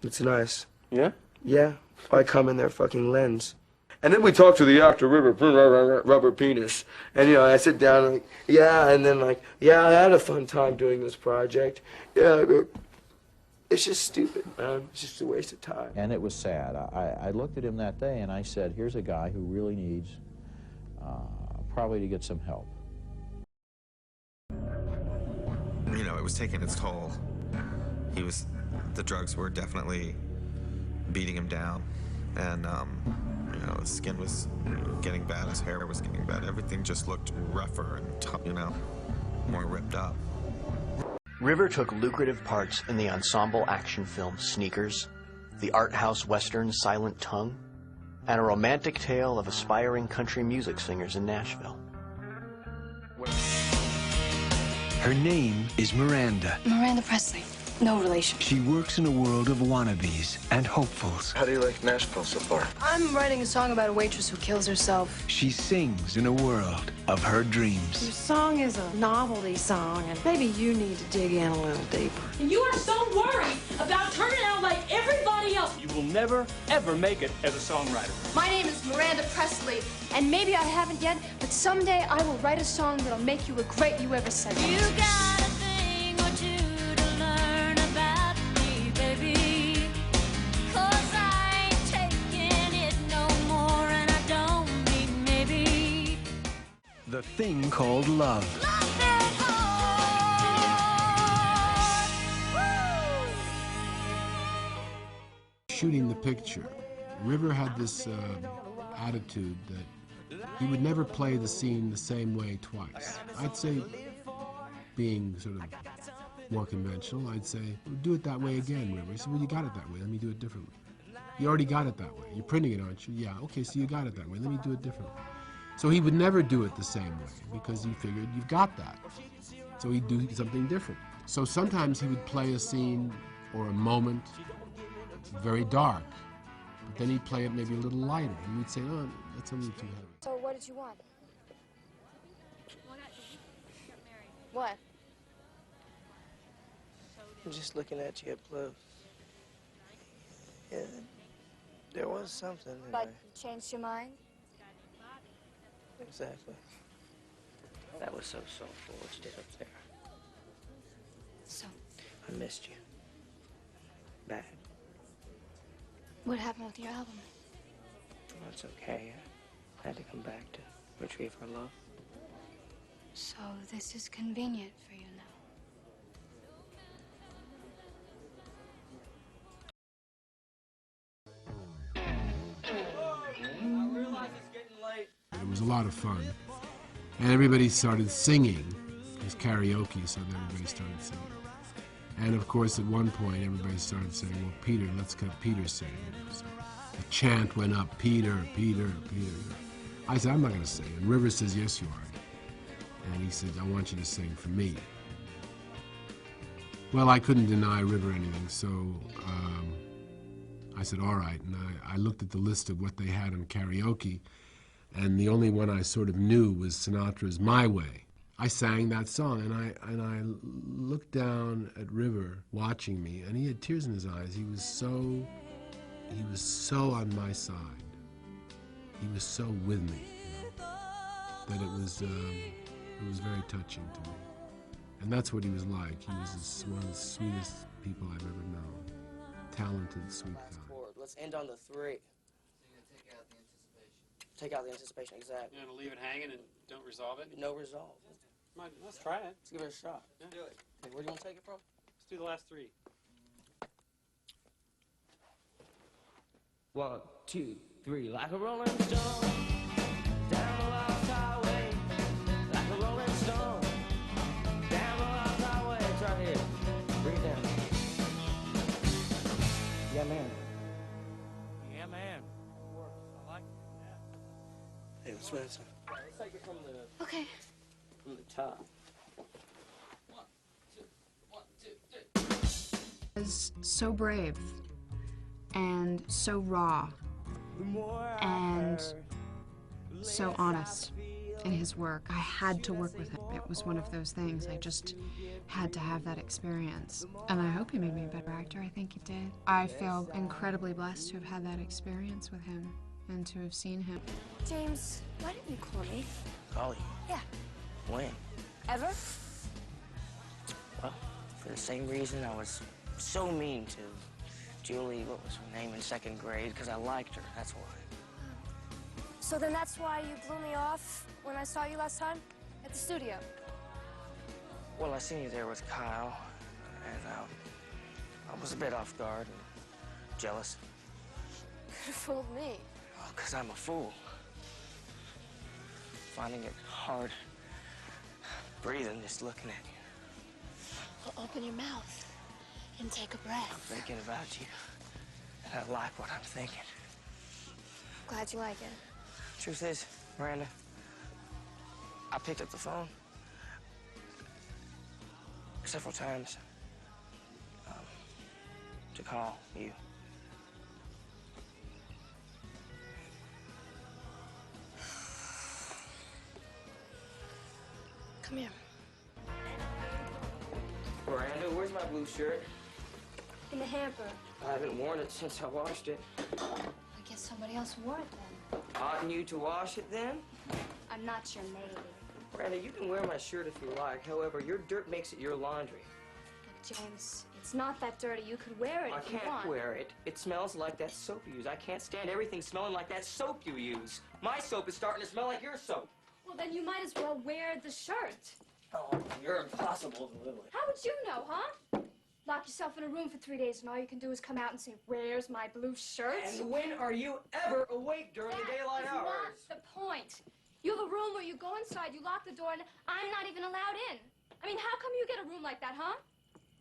It's nice. Yeah? Yeah. I come in their fucking lens. And then we talk to the actor, Rubber Penis. And, you know, I sit down and, like, yeah, and then, like, yeah, I had a fun time doing this project. Yeah, it's just stupid, man. It's just a waste of time. And it was sad. I looked at him that day and I said, here's a guy who really needs probably to get some help. You know, it was taking its toll. The drugs were definitely beating him down. And, you know, his skin was getting bad, his hair was getting bad. Everything just looked rougher and, you know, more ripped up. River took lucrative parts in the ensemble action film Sneakers, the art house western Silent Tongue, and a romantic tale of aspiring country music singers in Nashville. Her name is Miranda. Miranda Presley. No relation. She works in a world of wannabes and hopefuls. How do you like Nashville so far? I'm writing a song about a waitress who kills herself. She sings in a world of her dreams. Your song is a novelty song, and maybe you need to dig in a little deeper. And you are so worried about turning out like everybody else. You will never, ever make it as a songwriter. My name is Miranda Presley, and maybe I haven't yet, but someday I will write a song that'll make you look great you ever said. You got a thing or two to learn about me, baby. 'Cause I ain't taking it no more, and I don't mean maybe. The thing called love. Shooting the picture, River had this attitude that he would never play the scene the same way twice. I'd say, being sort of more conventional, I'd say, well, do it that way again, River. He said, well, you got it that way, let me do it differently. You already got it that way. You're printing it, aren't you? Yeah, okay, so you got it that way, let me do it differently. So he would never do it the same way because he figured you've got that. So he'd do something different. So sometimes he would play a scene or a moment very dark, but then he'd play it maybe a little lighter, and we'd say, oh, that's a little too heavy. So what did you want? What? I'm just looking at you up close. Yeah, there was something. But you changed your mind? Exactly. That was so soulful what you did up there. So? I missed you. Bad. What happened with your album? Well, it's okay. I had to come back to retrieve our love. So this is convenient for you now. It was a lot of fun. And everybody started singing. It was karaoke, so everybody started singing. And of course, at one point, everybody started saying, well, Peter, let's cut Peter sing. So the chant went up, Peter, Peter, Peter. I said, I'm not going to sing. And Rivers says, yes, you are. And he said, I want you to sing for me. Well, I couldn't deny River anything, so I said, all right. And I looked at the list of what they had on karaoke, and the only one I sort of knew was Sinatra's My Way. I sang that song, and I looked down at River watching me, and he had tears in his eyes. He was so on my side. He was so with me, you know, that it was very touching to me. And that's what he was like. He was one of the sweetest people I've ever known. Talented, sweet guy. Let's end on the 3. Take out the anticipation, exactly. You want to leave it hanging and don't resolve it? No resolve. Let's try it. Let's give it a shot. Yeah. Do it. Okay, where do you want to take it from? Let's do the last 3. 1, 2, 3, like a rolling stone, down the lost highway, like a rolling stone, down the lost highway. It's right here. Bring it down. Yeah, man. Yeah, man. I like it. Hey, let's win some. Let's take it from the... Okay. From the top. 1, 2, 1, 2, 3. Was so brave and so raw and so honest in his work. I had to work with him. It was one of those things. I just had to have that experience. And I hope he made me a better actor. I think he did. I feel incredibly blessed to have had that experience with him and to have seen him. James, why didn't you call me? Call you? Yeah. When? Ever? Well, for the same reason I was so mean to Julie, what was her name, in 2nd grade, because I liked her, that's why. So then that's why you blew me off when I saw you last time? At the studio? Well, I seen you there with Kyle, and I was a bit off guard and jealous. Could have fooled me. Well, because I'm a fool. Finding it hard breathing just looking at you. Well, open your mouth and take a breath. I'm thinking about you, and I like what I'm thinking. Glad you like it. Truth is, Miranda, I picked up the phone several times to call you. Come here. Miranda, where's my blue shirt? In the hamper. I haven't worn it since I washed it. I guess somebody else wore it then. Oughtn't you to wash it then? I'm not your maid. Miranda, you can wear my shirt if you like. However, your dirt makes it your laundry. Look, James, it's not that dirty. You could wear it I if you want. can't wear it. It smells like that soap you use. I can't stand everything smelling like that soap you use. My soap is starting to smell like your soap. Well, then you might as well wear the shirt. Oh, you're impossible to live with. How would you know, huh? Lock yourself in a room for 3 days and all you can do is come out and say, "Where's my blue shirt?" And when are you ever awake during the daylight hours? That's not the point. You have a room where you go inside, you lock the door, and I'm not even allowed in. I mean, how come you get a room like that, huh?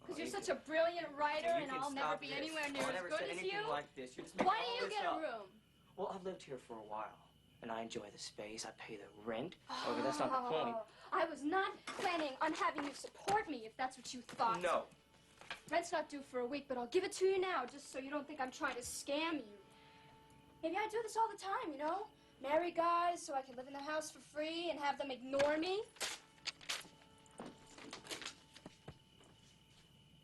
Because you're such a brilliant writer and I'll never be anywhere near as good as you? Like this. You're just making Why all do you this get a up. room? Well, I've lived here for a while, and I enjoy the space. I pay the rent. However, that's not the point. I was not planning on having you support me, if that's what you thought. No. Rent's not due for a week, but I'll give it to you now, just so you don't think I'm trying to scam you. Maybe I do this all the time, you know? Marry guys so I can live in their house for free and have them ignore me.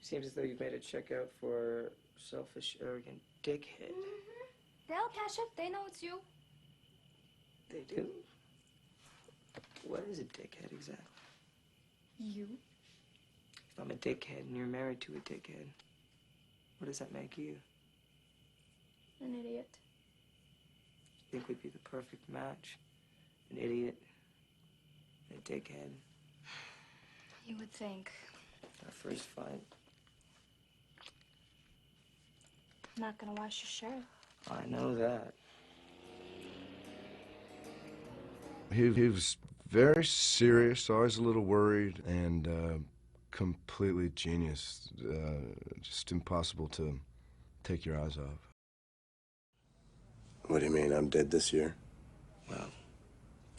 Seems as though you've made a checkout for selfish, arrogant dickhead. Mm-hmm. They'll cash it. They know it's you. They do? What is a dickhead exactly? You? If I'm a dickhead and you're married to a dickhead, what does that make you? An idiot. I think we'd be the perfect match. An idiot and a dickhead. You would think. Our first fight. I'm not gonna wash your shirt. I know that. He was very serious, always a little worried, and completely genius. Just impossible to take your eyes off. What do you mean, I'm dead this year? Well,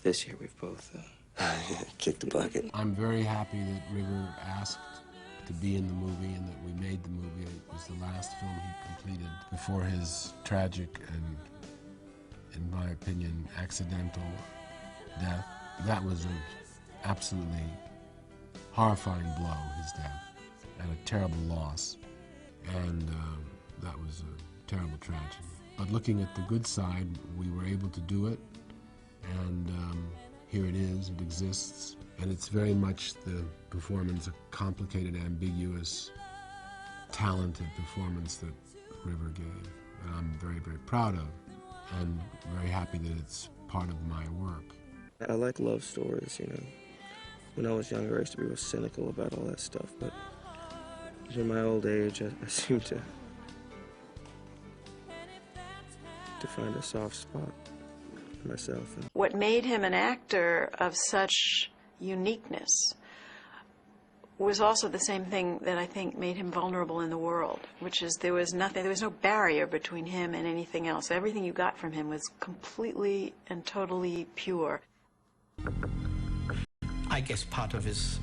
this year we've both kicked the bucket. I'm very happy that River asked to be in the movie and that we made the movie. It was the last film he completed before his tragic and, in my opinion, accidental death. That was an absolutely horrifying blow, his death, and a terrible loss. And that was a terrible tragedy. But looking at the good side, we were able to do it, and here it is, it exists. And it's very much the performance, a complicated, ambiguous, talented performance that River gave. And I'm very, very proud of, and very happy that it's part of my work. I like love stories, you know. When I was younger, I used to be real cynical about all that stuff, but in my old age, I seem to find a soft spot for myself. What made him an actor of such uniqueness was also the same thing that I think made him vulnerable in the world, which is there was no barrier between him and anything else. Everything you got from him was completely and totally pure. I guess part of his,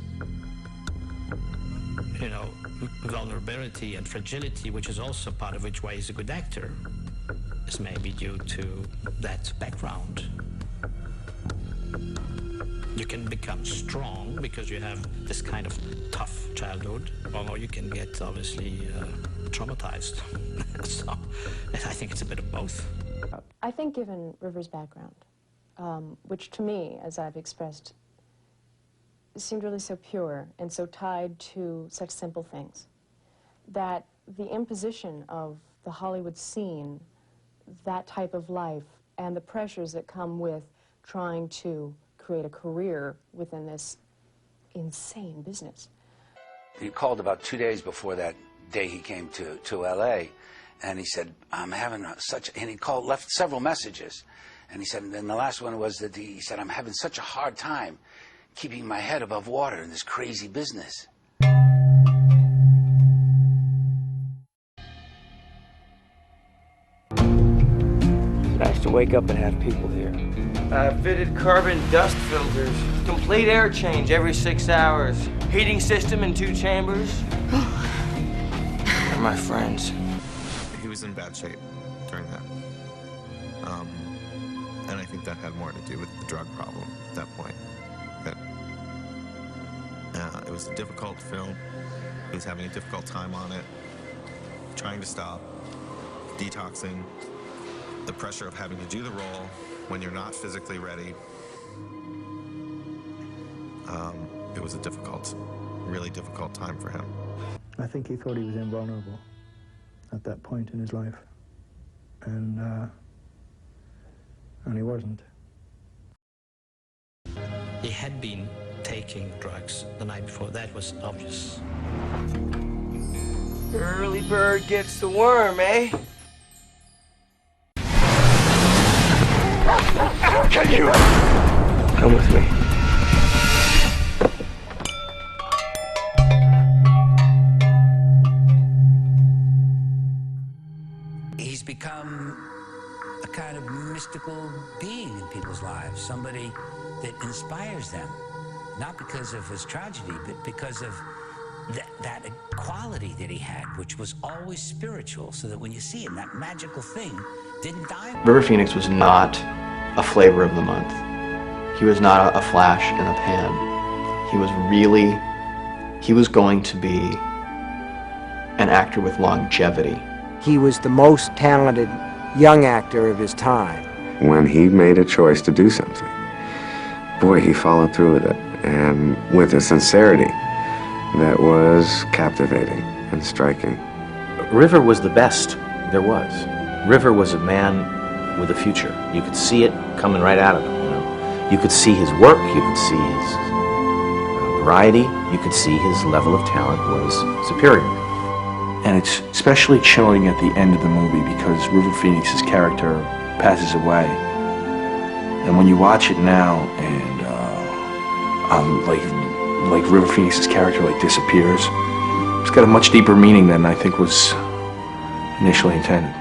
vulnerability and fragility, which is also part of why he's a good actor, is maybe due to that background. You can become strong because you have this kind of tough childhood, or you can get obviously traumatized. So I think it's a bit of both. I think given River's background, which to me, as I've expressed, seemed really so pure and so tied to such simple things, that the imposition of the Hollywood scene, that type of life, and the pressures that come with trying to create a career within this insane business. He called about 2 days before that day he came to L.A., and he said, I'm having and he left several messages. And he said, and then the last one was that he said, I'm having such a hard time keeping my head above water in this crazy business. Nice to wake up and have people here. Fitted carbon dust filters. Complete air change every 6 hours. Heating system in 2 chambers. They're my friends. He was in bad shape during that. And I think that had more to do with the drug problem at that point. That it was a difficult film. He was having a difficult time on it. Trying to stop. Detoxing. The pressure of having to do the role when you're not physically ready. It was a difficult, really difficult time for him. I think he thought he was invulnerable at that point in his life, and he wasn't. He had been taking drugs the night before. That was obvious. Early bird gets the worm, eh? I'll get you. Come with me. He's become a kind of mystical being in people's lives, somebody that inspires them, not because of his tragedy, but because of that quality that he had, which was always spiritual, so that when you see him, that magical thing didn't die. River Phoenix was not a flavor of the month. He was not a flash in the pan. He was going to be an actor with longevity. He was the most talented young actor of his time. When he made a choice to do something, boy, he followed through with it, and with a sincerity that was captivating and striking. River was the best there was. River was a man with a future. You could see it coming right out of him. You could see his work, you could see his variety, you could see his level of talent was superior. And it's especially chilling at the end of the movie because River Phoenix's character passes away. And when you watch it now and like River Phoenix's character disappears, it's got a much deeper meaning than I think was initially intended.